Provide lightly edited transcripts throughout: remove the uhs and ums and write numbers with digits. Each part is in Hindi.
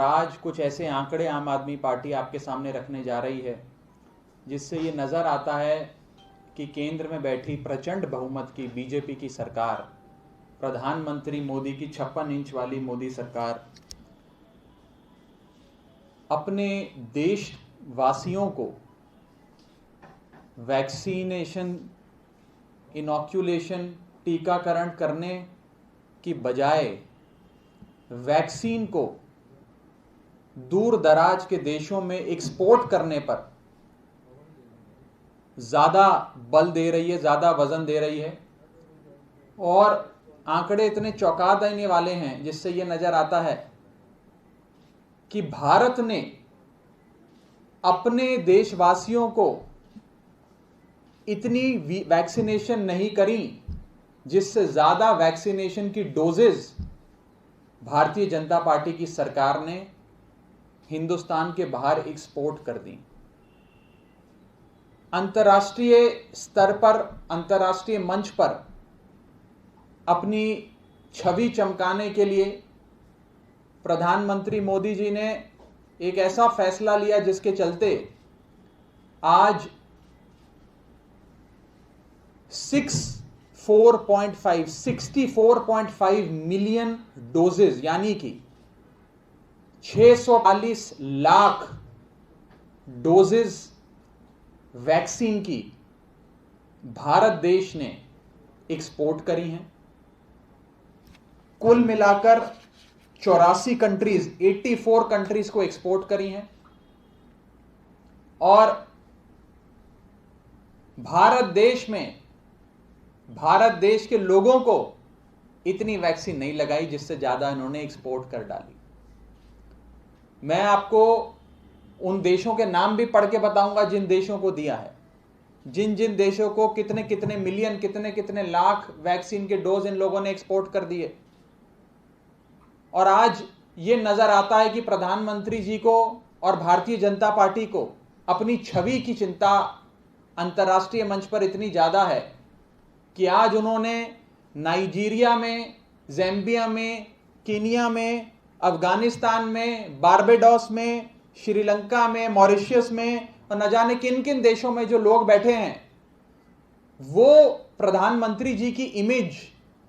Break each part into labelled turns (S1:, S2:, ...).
S1: और आज कुछ ऐसे आंकड़े आम आदमी पार्टी आपके सामने रखने जा रही है जिससे ये नज़र आता है कि केंद्र में बैठी प्रचंड बहुमत की बीजेपी की सरकार, प्रधानमंत्री मोदी की 56 इंच वाली मोदी सरकार अपने देशवासियों को वैक्सीनेशन, इनॉक्यूलेशन, टीकाकरण करने की बजाय वैक्सीन को दूर दराज के देशों में एक्सपोर्ट करने पर ज़्यादा बल दे रही है, ज़्यादा वजन दे रही है। और आंकड़े इतने चौंका देने वाले हैं जिससे यह नज़र आता है कि भारत ने अपने देशवासियों को इतनी वैक्सीनेशन नहीं करी जिससे ज़्यादा वैक्सीनेशन की डोजेज भारतीय जनता पार्टी की सरकार ने हिंदुस्तान के बाहर एक्सपोर्ट कर दी। अंतर्राष्ट्रीय स्तर पर, अंतर्राष्ट्रीय मंच पर अपनी छवि चमकाने के लिए प्रधानमंत्री मोदी जी ने एक ऐसा फैसला लिया जिसके चलते आज 64.5 मिलियन डोजेज यानी कि 640 लाख डोजेज वैक्सीन की भारत देश ने एक्सपोर्ट करी हैं। कुल मिलाकर 84 कंट्रीज, 84 कंट्रीज को एक्सपोर्ट करी हैं। और भारत देश के लोगों को इतनी वैक्सीन नहीं लगाई जिससे ज्यादा इन्होंने एक्सपोर्ट कर डाली। मैं आपको उन देशों के नाम भी पढ़ के बताऊंगा जिन देशों को दिया है, जिन जिन देशों को कितने कितने मिलियन, कितने कितने लाख वैक्सीन के डोज इन लोगों ने एक्सपोर्ट कर दिए। और आज ये नजर आता है कि प्रधानमंत्री जी को और भारतीय जनता पार्टी को अपनी छवि की चिंता अंतर्राष्ट्रीय मंच पर इतनी ज्यादा है कि आज उन्होंने नाइजीरिया में, ज़ैम्बिया में, कीनिया में, अफगानिस्तान में, बारबेडोस में, श्रीलंका में, मॉरिशस में और न जाने किन किन देशों में जो लोग बैठे हैं वो प्रधानमंत्री जी की इमेज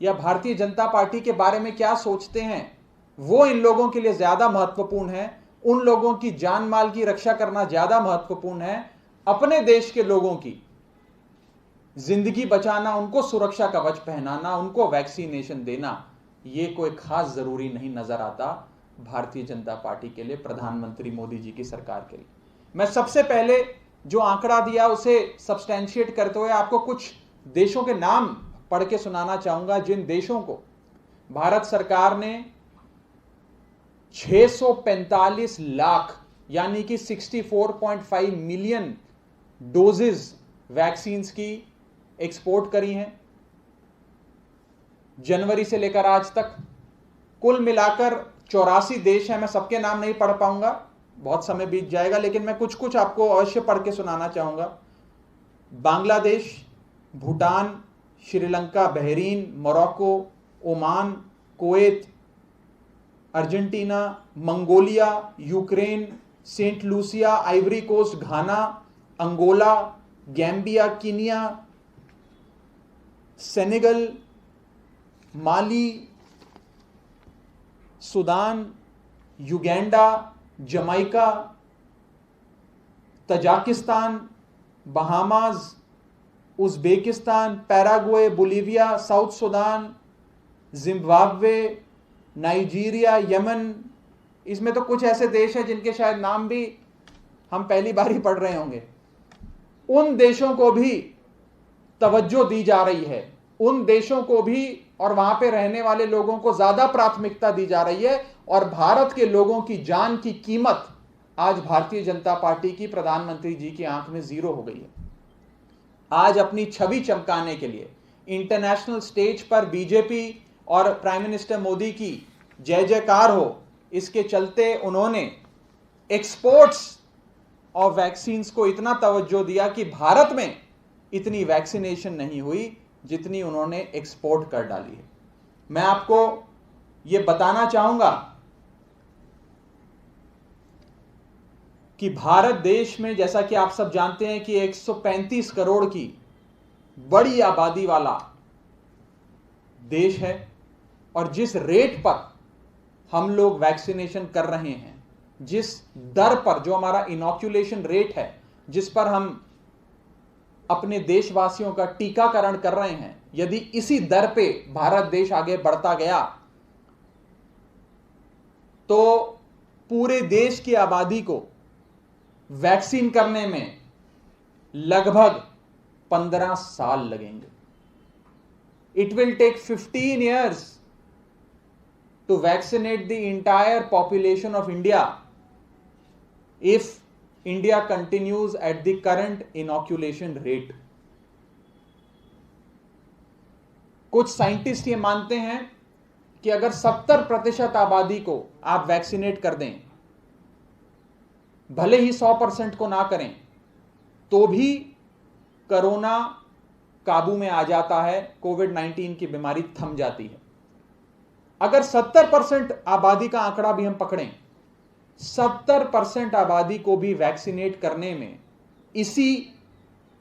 S1: या भारतीय जनता पार्टी के बारे में क्या सोचते हैं वो इन लोगों के लिए ज्यादा महत्वपूर्ण है। उन लोगों की जान माल की रक्षा करना ज्यादा महत्वपूर्ण है। अपने देश के लोगों की जिंदगी बचाना, उनको सुरक्षा कवच पहनाना, उनको वैक्सीनेशन देना, ये कोई खास जरूरी नहीं नजर आता भारतीय जनता पार्टी के लिए, प्रधानमंत्री मोदी जी की सरकार के लिए। मैं सबसे पहले जो आंकड़ा दिया उसे सब्सटैंशिएट करते हुए आपको कुछ देशों के नाम पढ़ के सुनाना चाहूंगा जिन देशों को भारत सरकार ने 645 लाख यानी कि 64.5 मिलियन डोजेज वैक्सीन्स की एक्सपोर्ट करी हैं जनवरी से लेकर आज तक। कुल मिलाकर 84 देश हैं। मैं सबके नाम नहीं पढ़ पाऊंगा, बहुत समय बीत जाएगा, लेकिन मैं कुछ कुछ आपको अवश्य पढ़ के सुनाना चाहूंगा। Bangladesh, Bhutan, Sri Lanka, Bahrain, Morocco, Oman, Kuwait, Argentina, Mongolia, Ukraine, Saint Lucia, Ivory Coast, Ghana, Angola, Gambia, Kenya, Senegal, Mali, Sudan, Uganda, Jamaica, Tajikistan, Bahamas, Uzbekistan, Paraguay, Bolivia, South Sudan, Zimbabwe, Nigeria, Yemen. इसमें तो कुछ ऐसे देश हैं जिनके शायद नाम भी हम पहली बार ही पढ़ रहे होंगे। उन देशों को भी तवज्जो दी जा रही है, उन देशों को भी और वहां पे रहने वाले लोगों को ज्यादा प्राथमिकता दी जा रही है। और भारत के लोगों की जान की कीमत आज भारतीय जनता पार्टी की, प्रधानमंत्री जी की आंख में जीरो हो गई है। आज अपनी छवि चमकाने के लिए इंटरनेशनल स्टेज पर बीजेपी और प्राइम मिनिस्टर मोदी की जय जयकार हो, इसके चलते उन्होंने एक्सपोर्ट्स ऑफ वैक्सीन्स को इतना तवज्जो दिया कि भारत में इतनी वैक्सीनेशन नहीं हुई जितनी उन्होंने एक्सपोर्ट कर डाली है। मैं आपको यह बताना चाहूंगा कि भारत देश में, जैसा कि आप सब जानते हैं कि 135 करोड़ की बड़ी आबादी वाला देश है, और जिस रेट पर हम लोग वैक्सीनेशन कर रहे हैं, जिस दर पर, जो हमारा इनॉक्यूलेशन रेट है, जिस पर हम अपने देशवासियों का टीकाकरण कर रहे हैं, यदि इसी दर पे भारत देश आगे बढ़ता गया तो पूरे देश की आबादी को वैक्सीन करने में लगभग 15 साल लगेंगे। It will take 15 years to vaccinate the entire population of India if India continues at the current inoculation rate. कुछ साइंटिस्ट ये मानते हैं कि अगर 70% आबादी को आप वैक्सीनेट कर दें, भले ही 100% को ना करें, तो भी कोरोना काबू में आ जाता है, कोविड-19 की बीमारी थम जाती है। अगर 70% आबादी का आंकड़ा भी हम पकड़ें, 70% आबादी को भी वैक्सीनेट करने में इसी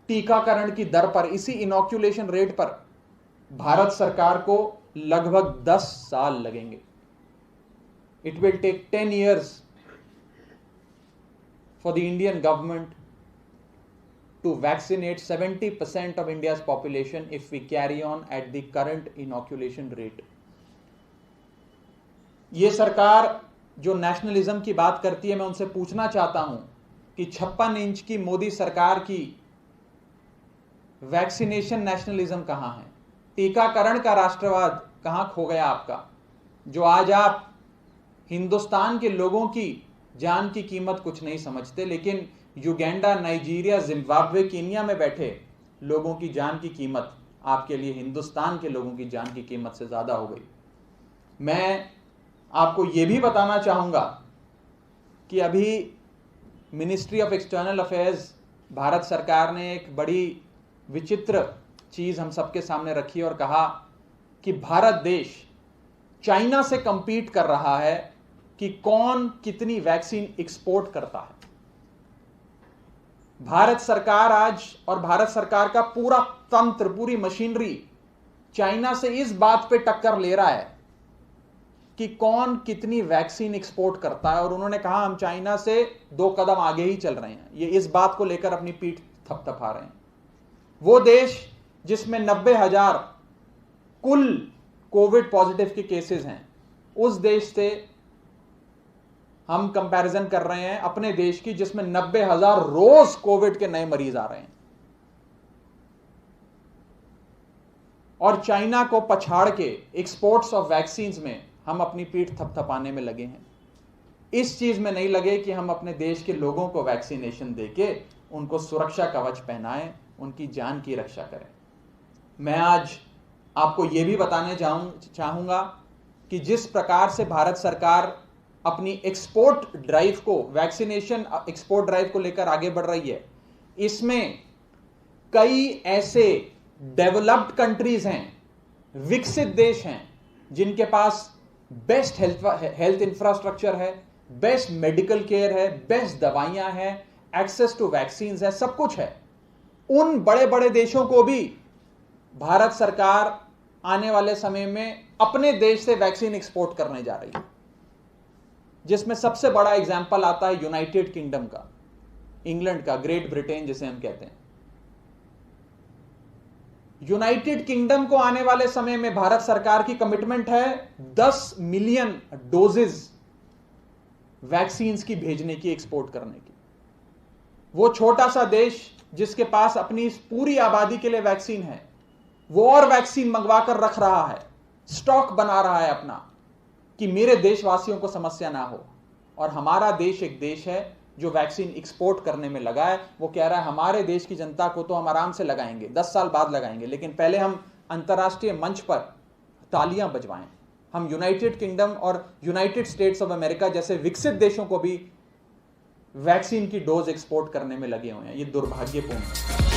S1: टीकाकरण की दर पर, इसी इनॉक्यूलेशन रेट पर भारत सरकार को लगभग 10 साल लगेंगे। It will take 10 years for the Indian government to vaccinate 70% of India's population if we carry on at the current inoculation rate. ये सरकार जो नेशनलिज्म की बात करती है, मैं उनसे पूछना चाहता हूं कि 56 इंच की मोदी सरकार की वैक्सीनेशन नेशनलिज्म कहां है? टीकाकरण का राष्ट्रवाद कहां खो गया आपका, जो आज आप हिंदुस्तान के लोगों की जान की कीमत कुछ नहीं समझते, लेकिन युगांडा, नाइजीरिया, जिम्बाब्वे, कीनिया में बैठे लोगों की जान की कीमत आपके लिए हिंदुस्तान के लोगों की जान की कीमत से ज्यादा हो गई। मैं आपको यह भी बताना चाहूंगा कि अभी ministry of external affairs, Bharat सरकार ने एक बड़ी विचित्र चीज हम सबके सामने रखी और कहा कि भारत देश चाइना से कंपीट कर रहा है कि कौन कितनी वैक्सीन एक्सपोर्ट करता है। भारत सरकार आज, और भारत सरकार का पूरा तंत्र, पूरी मशीनरी चाइना से इस बात पे टक्कर ले रहा है कि कौन कितनी वैक्सीन एक्सपोर्ट करता है, और उन्होंने कहा हम चाइना से 2 कदम आगे ही चल रहे हैं। ये इस बात को लेकर अपनी पीठ थपथपा रहे हैं। वो देश जिसमें 90,000 कुल कोविड पॉजिटिव के केसेस हैं, उस देश से हम कंपैरिजन कर रहे हैं अपने देश की, जिसमें 90,000 रोज कोविड के नए मरीज आ रहे हैं, और चाइना को पछाड़ के एक्सपोर्ट्स ऑफ वैक्सीन्स में हम अपनी पीठ थपथपाने में लगे हैं। इस चीज में नहीं लगे कि हम अपने देश के लोगों को वैक्सीनेशन देके उनको सुरक्षा कवच पहनाएं, उनकी जान की रक्षा करें। मैं आज आपको यह भी बताने चाहूंगा कि जिस प्रकार से भारत सरकार अपनी एक्सपोर्ट ड्राइव को, वैक्सीनेशन एक्सपोर्ट ड्राइव को लेकर आगे बढ़ रही है, इसमें कई ऐसे डेवलप्ड कंट्रीज हैं, विकसित देश हैं, जिनके पास बेस्ट हेल्थ इंफ्रास्ट्रक्चर है, बेस्ट मेडिकल केयर है, बेस्ट दवाइयां हैं, एक्सेस टू वैक्सीन है, सब कुछ है। उन बड़े बड़े देशों को भी भारत सरकार आने वाले समय में अपने देश से वैक्सीन एक्सपोर्ट करने जा रही है, जिसमें सबसे बड़ा एग्जाम्पल आता है यूनाइटेड किंगडम का, इंग्लैंड का, ग्रेट ब्रिटेन जिसे हम कहते हैं। यूनाइटेड किंगडम को आने वाले समय में भारत सरकार की कमिटमेंट है 10 मिलियन डोजेज वैक्सीन की भेजने की, एक्सपोर्ट करने की। वो छोटा सा देश जिसके पास अपनी इस पूरी आबादी के लिए वैक्सीन है, वो और वैक्सीन मंगवा कर रख रहा है, स्टॉक बना रहा है अपना, कि मेरे देशवासियों को समस्या ना हो। और हमारा देश एक देश है जो वैक्सीन एक्सपोर्ट करने में लगा है। वो कह रहा है हमारे देश की जनता को तो हम आराम से लगाएंगे, 10 साल बाद लगाएंगे, लेकिन पहले हम अंतर्राष्ट्रीय मंच पर तालियां बजवाएं। हम यूनाइटेड किंगडम और यूनाइटेड स्टेट्स ऑफ अमेरिका जैसे विकसित देशों को भी वैक्सीन की डोज एक्सपोर्ट करने में लगे हुए हैं। ये दुर्भाग्यपूर्ण है।